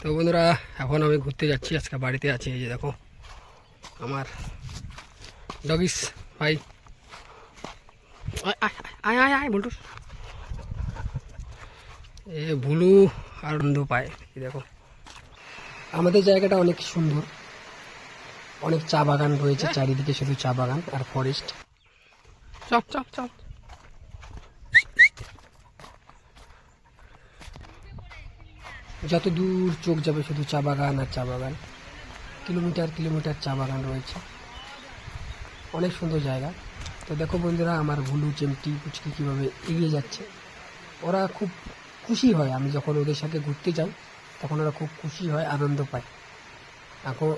তো বন্ধুরা, এখন আমি ঘুরতে যাচ্ছি। আজকে বাড়িতে আছি। এই যে দেখো আমার ডগিস ভাই, আয় আয় আয় আয় আয় বলটু। এ ভুলু আর আনন্দ পায়। এই দেখো আমাদের জায়গাটা অনেক সুন্দর, অনেক চা বাগান রয়েছে চারিদিকে, শুধু চা বাগান আর ফরেস্ট। Chop chop chop. যত দূর চোখ যাবে শুধু চা বাগান আর চা বাগান, কিলোমিটার কিলোমিটার চা বাগান রয়েছে। অনেক সুন্দর জায়গা। তো দেখো বন্ধুরা, আমার ভুলু, চেমটি, পুচকি কীভাবে এগিয়ে যাচ্ছে। ওরা খুব খুশি হয়, আমি যখন ওদের সাথে ঘুরতে যাই তখন ওরা খুব খুশি হয়, আনন্দ পায়। এখন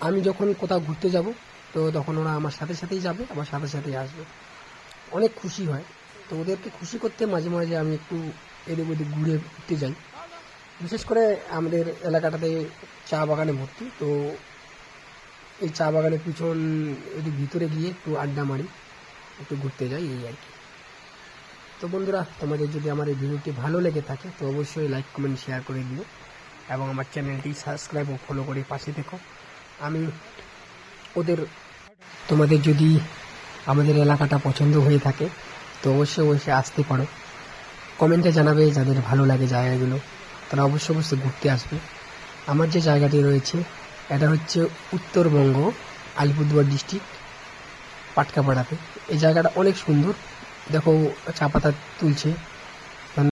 আমি যখন কোথাও ঘুরতে যাব তো তখন ওরা আমার সাথে সাথেই যাবে, আমার সাথে সাথেই আসবে। অনেক খুশি হয়। তো ওদেরকে খুশি করতে মাঝে মাঝে আমি একটু এদিক ওদিক ঘুরতে যাই। বিশেষ করে আমাদের এলাকাটাতে চা বাগানে ভর্তি, তো এই চা বাগানের পিছন এদিক ভিতরে গিয়ে একটু আড্ডা মারি, একটু ঘুরতে যাই, এই আর কি। তো বন্ধুরা, তোমাদের যদি আমার এই ভিডিওটি ভালো লেগে থাকে তো অবশ্যই লাইক, কমেন্ট, শেয়ার করে দিও এবং আমার চ্যানেলটি সাবস্ক্রাইব ও ফলো করে পাশে দেখো। আমি তোমাদের যদি আমাদের এলাকাটা পছন্দ হয়ে থাকে তো অবশ্যই আসতে পারো। কমেন্টে জানাবে যাদের ভালো লাগে জায়গাগুলো, তারা অবশ্যই ঘুরতে আসবে। আমার যে জায়গাটি রয়েছে এটা হচ্ছে উত্তরবঙ্গ, আলিপুরদুয়ার ডিস্ট্রিক্ট, পাটকাপাড়াতে। এই জায়গাটা অনেক সুন্দর। দেখো চা পাতা তুলছে,